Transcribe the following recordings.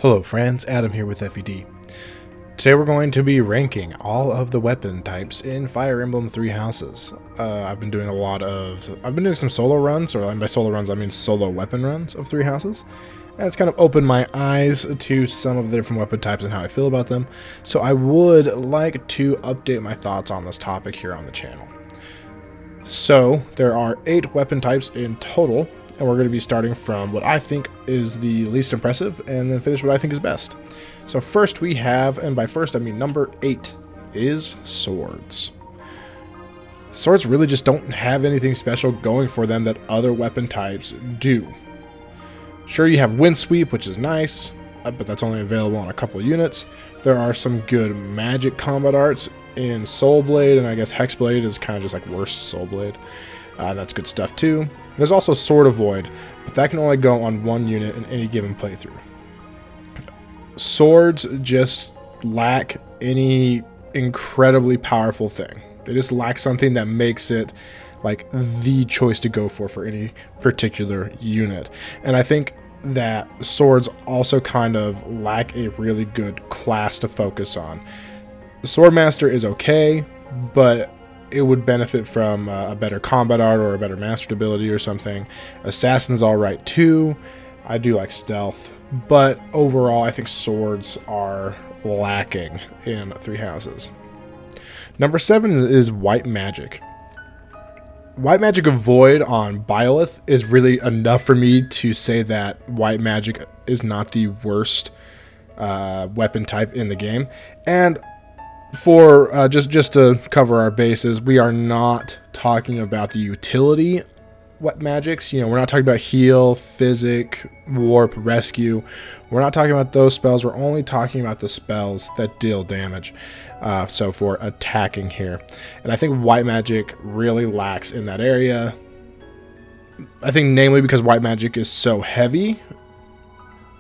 Hello friends, Adam here with FED. Today we're going to be ranking all of the weapon types in Fire Emblem Three Houses. I've been doing some solo runs, or by solo runs I mean solo weapon runs of Three Houses. And it's kind of opened my eyes to some of the different weapon types and how I feel about them. So I would like to update my thoughts on this topic here on the channel. So there are 8 weapon types in total. And we're going to be starting from what I think is the least impressive and then finish what I think is best. So first we have, and by first I mean number 8, is swords. Swords really just don't have anything special going for them that other weapon types do. Sure, you have wind sweep, which is nice, but that's only available on a couple units. There are some good magic combat arts in Soul Blade, and I guess Hexblade is kind of just like worst Soul Blade. That's good stuff too. There's also Sword of Void, but that can only go on one unit in any given playthrough. Swords just lack any incredibly powerful thing. They just lack something that makes it like the choice to go for any particular unit. And I think that swords also kind of lack a really good class to focus on. The Swordmaster is okay, but it would benefit from a better combat art or a better mastered ability or something. Assassin's alright too. I do like stealth, but overall I think swords are lacking in Three Houses. Number 7 is white magic. White magic of Void on Biolith is really enough for me to say that white magic is not the worst weapon type in the game. And for just to cover our bases, we are not talking about the utility wet magics. You know, we're not talking about heal, physic, warp, rescue. We're not talking about those spells. We're only talking about the spells that deal damage. So for attacking here, and I think white magic really lacks in that area. I think namely because white magic is so heavy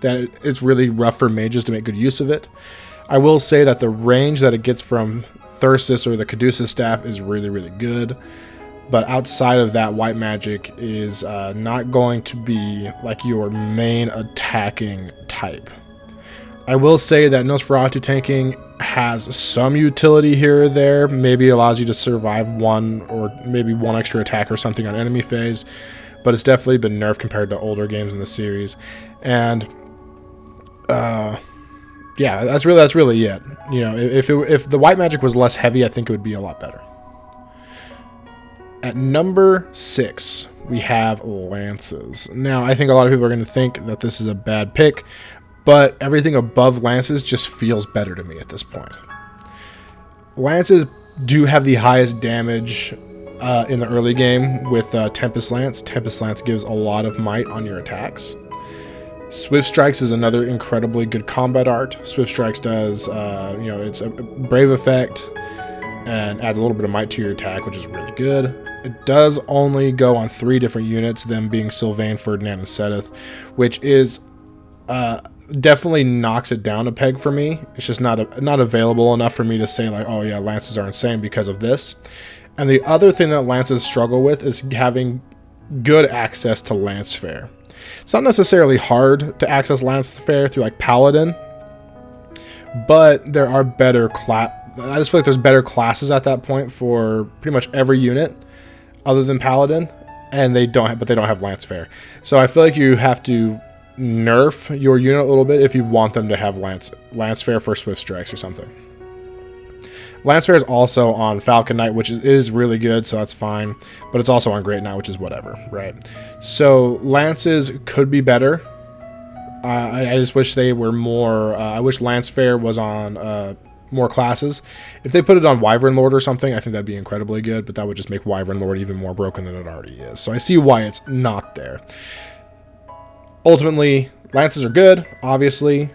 that it's really rough for mages to make good use of it. I will say that the range that it gets from Thyrsus or the Caduceus staff is really, really good. But outside of that, white magic is not going to be like your main attacking type. I will say that Nosferatu tanking has some utility here or there. Maybe allows you to survive one or maybe one extra attack or something on enemy phase. But it's definitely been nerfed compared to older games in the series. And yeah, that's really it. You know, if the white magic was less heavy, I think it would be a lot better. At number 6, we have lances. Now, I think a lot of people are going to think that this is a bad pick, but everything above lances just feels better to me at this point. Lances do have the highest damage in the early game with Tempest Lance. Tempest Lance gives a lot of might on your attacks. Swift Strikes is another incredibly good combat art. Swift Strikes does, it's a brave effect and adds a little bit of might to your attack, which is really good. It does only go on 3 different units, them being Sylvain, Ferdinand, and Sedith, which is definitely knocks it down a peg for me. It's just not available enough for me to say like, oh yeah, lances are insane because of this. And the other thing that lances struggle with is having good access to Lance Fair. It's not necessarily hard to access Lance Fair through like Paladin, but there are better I just feel like there's better classes at that point for pretty much every unit other than Paladin, and they don't have Lance Fair. So I feel like you have to nerf your unit a little bit if you want them to have Lance Fair for Swift Strikes or something. Lance Fair is also on Falcon Knight, which is really good, so that's fine. But it's also on Great Knight, which is whatever, right? So Lances could be better. I just wish they were more... I wish Lance Fair was on more classes. If they put it on Wyvern Lord or something, I think that'd be incredibly good, but that would just make Wyvern Lord even more broken than it already is. So I see why it's not there. Ultimately, Lances are good, obviously.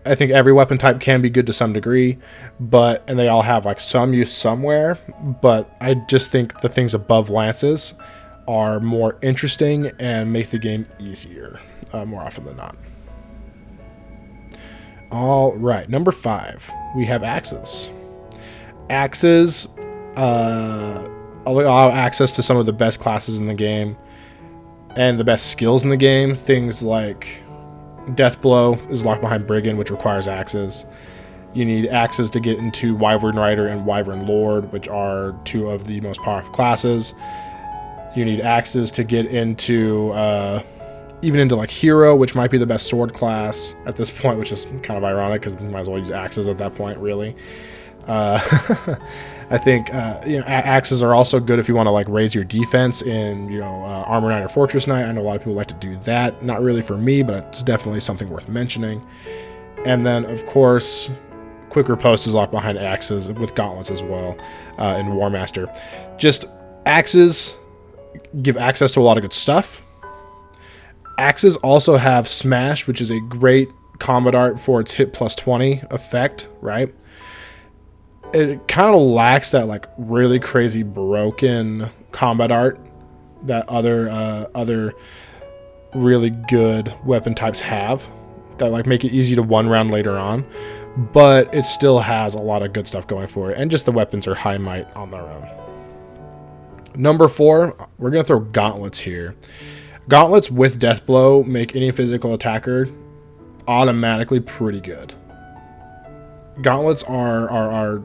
I think every weapon type can be good to some degree, and they all have like some use somewhere, but I just think the things above lances are more interesting and make the game easier more often than not. All right, number 5, we have axes. Axes allow access to some of the best classes in the game and the best skills in the game, things like Death Blow is locked behind Brigand, which requires axes. You need axes to get into Wyvern Rider and Wyvern Lord, which are two of the most powerful classes. You need axes to get into, even into like Hero, which might be the best sword class at this point, which is kind of ironic because you might as well use axes at that point, really. I think axes are also good if you want to like raise your defense in Armor Knight or Fortress Knight. I know a lot of people like to do that. Not really for me, but it's definitely something worth mentioning. And then of course, Quick Riposte is locked behind axes with Gauntlets as well in War Master. Just axes give access to a lot of good stuff. Axes also have Smash, which is a great combat art for its hit plus 20 effect, right? It kind of lacks that like really crazy broken combat art that other really good weapon types have that like make it easy to one round later on, but it still has a lot of good stuff going for it, and just the weapons are high might on their own. Number 4, we're gonna throw Gauntlets here. Gauntlets with Death Blow make any physical attacker automatically pretty good. Gauntlets are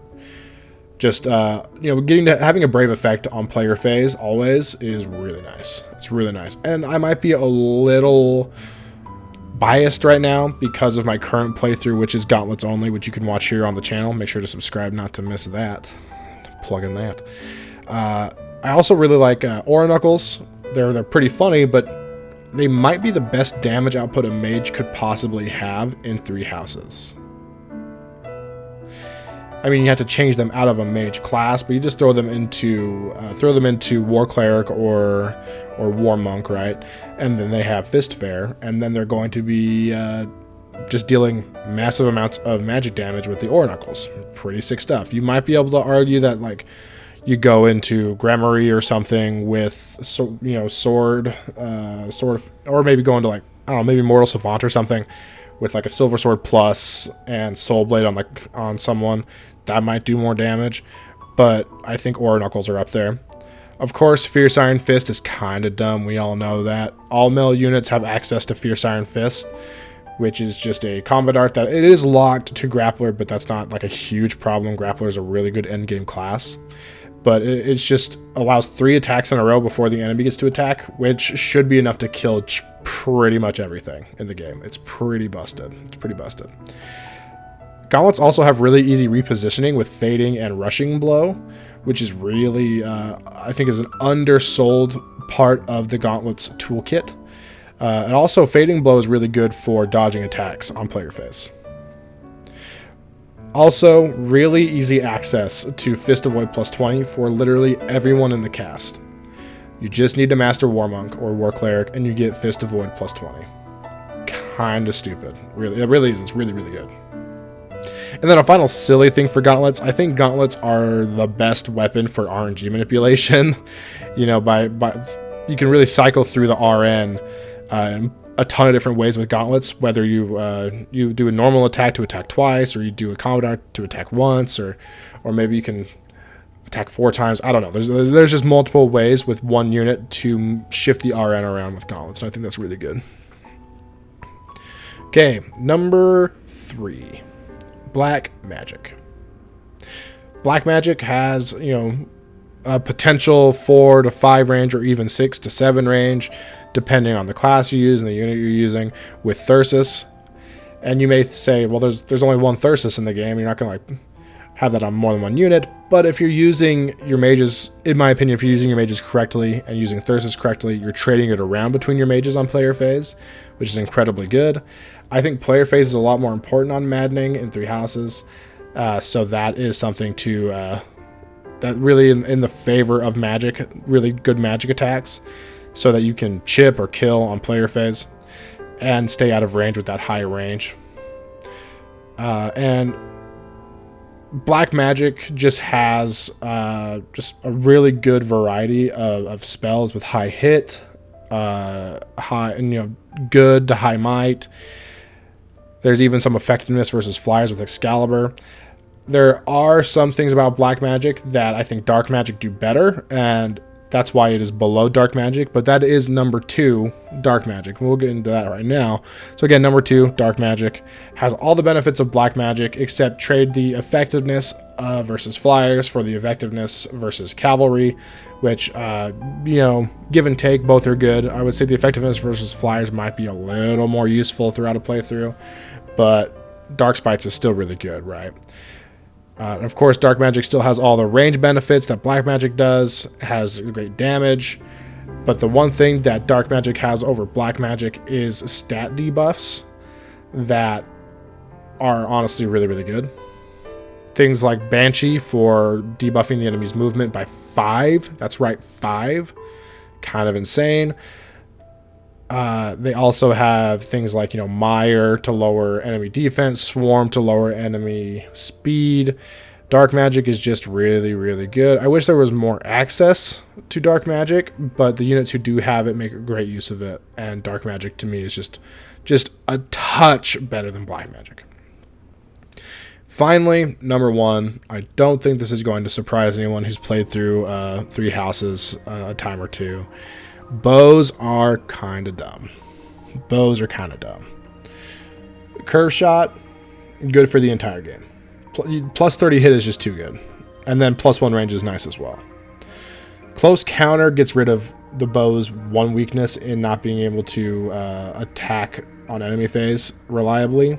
just having a brave effect on player phase always is really nice. It's really nice. And I might be a little biased right now because of my current playthrough, which is Gauntlets only, which you can watch here on the channel. Make sure to subscribe not to miss that. Plug in that. I also really like Aura Knuckles. They're pretty funny, but they might be the best damage output a mage could possibly have in 3 houses. I mean, you have to change them out of a mage class, but you just throw them into War Cleric or War Monk, right? And then they have Fist Fair, and then they're going to be just dealing massive amounts of magic damage with the Aura Knuckles. Pretty sick stuff. You might be able to argue that like you go into Gramarye or something with sword, or maybe go into like maybe Mortal Savant or something with like a Silver Sword Plus and Soul Blade on someone. That might do more damage, but I think Aura Knuckles are up there. Of course, Fierce Iron Fist is kind of dumb. We all know that. All melee units have access to Fierce Iron Fist, which is just a combat art that it is locked to Grappler, but that's not like a huge problem. Grappler is a really good endgame class, but it just allows 3 attacks in a row before the enemy gets to attack, which should be enough to kill pretty much everything in the game. It's pretty busted. It's pretty busted. Gauntlets also have really easy repositioning with Fading and Rushing Blow, which is really, I think, is an undersold part of the Gauntlets toolkit. And also, Fading Blow is really good for dodging attacks on player phase. Also, really easy access to Fist of Void plus 20 for literally everyone in the cast. You just need to master War Monk or War Cleric, and you get Fist of Void plus 20. Kinda stupid. Really, it really is. It's really, really good. And then a final silly thing for Gauntlets. I think Gauntlets are the best weapon for RNG manipulation. You can really cycle through the RN in a ton of different ways with Gauntlets. Whether you do a normal attack to attack twice, or you do a combat art to attack once, or maybe you can attack 4 times. I don't know. There's just multiple ways with one unit to shift the RN around with Gauntlets. And I think that's really good. Okay, number 3. Black Magic. Black Magic has, a potential 4 to 5 range, or even 6 to 7 range, depending on the class you use and the unit you're using, with Thyrsus. And you may say, well, there's only one Thyrsus in the game. You're not going to have that on more than one unit. But if you're using your mages, in my opinion, if you're using your mages correctly and using Thyrsus correctly, you're trading it around between your mages on player phase, which is incredibly good. I think player phase is a lot more important on Maddening in 3 houses. So that is something that really in the favor of magic, really good magic attacks, so that you can chip or kill on player phase and stay out of range with that high range. And Black Magic just has just a really good variety of spells with high hit, good to high might. There's even some effectiveness versus flyers with Excalibur. There are some things about Black Magic that I think Dark Magic do better, and That's why it is below dark magic, but that is number 2 dark magic. We'll get into that right now. So again, number 2 dark magic has all the benefits of black magic, except trade the effectiveness versus flyers for the effectiveness versus cavalry, which you know, give and take, both are good. I would say the effectiveness versus flyers might be a little more useful throughout a playthrough, but dark spites is still really good, right? Of course, dark magic still has all the range benefits that black magic does, has great damage, but the one thing that dark magic has over black magic is stat debuffs that are honestly really, really good. Things like Banshee for debuffing the enemy's movement by 5. That's right, 5. Kind of insane. They also have things like, you know, Mire to lower enemy defense, Swarm to lower enemy speed. Dark magic is just really, really good. I wish there was more access to dark magic, but the units who do have it make a great use of it. And dark magic to me is just a touch better than black magic. Finally, number 1, I don't think this is going to surprise anyone who's played through 3 houses a time or two. Bows are kind of dumb. Bows are kind of dumb. Curve shot, good for the entire game. Plus 30 hit is just too good. And then plus 1 range is nice as well. Close counter gets rid of the bow's one weakness in not being able to attack on enemy phase reliably.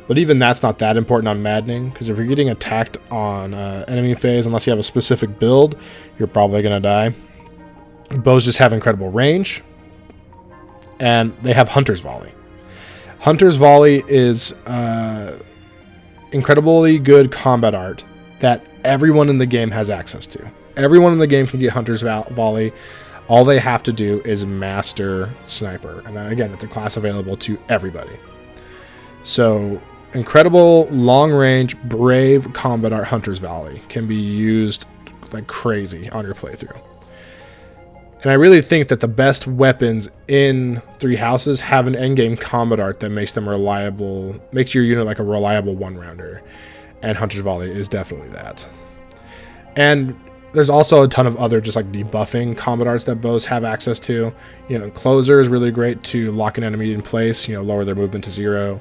But even that's not that important on Maddening, because if you're getting attacked on enemy phase, unless you have a specific build, you're probably going to die. Bows just have incredible range, and they have Hunter's Volley. Hunter's Volley is incredibly good combat art that everyone in the game has access to. Everyone in the game can get Hunter's Volley. All they have to do is master Sniper, and then again, it's a class available to everybody. So, incredible long-range, brave combat art Hunter's Volley can be used like crazy on your playthrough. And I really think that the best weapons in 3 houses have an endgame combat art that makes them reliable, makes your unit like a reliable one-rounder. And Hunter's Volley is definitely that. And there's also a ton of other just like debuffing combat arts that bows have access to. You know, Closer is really great to lock an enemy in place, you know, lower their movement to 0.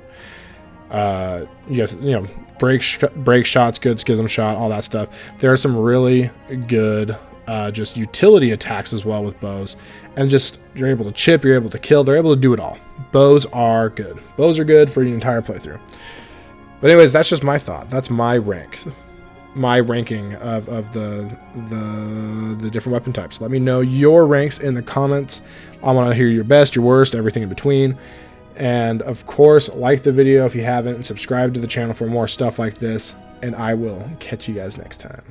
Break shots, good schism shot, all that stuff. There are some really good just utility attacks as well with bows, and just you're able to chip, you're able to kill, they're able to do it all. Bows are good. Bows are good for your entire playthrough. But anyways, that's just my thought. That's my ranking of the different weapon types. Let me know your ranks in the comments. I want to hear your best, your worst, everything in between. And of course, like the video if you haven't, and subscribe to the channel for more stuff like this, and I will catch you guys next time.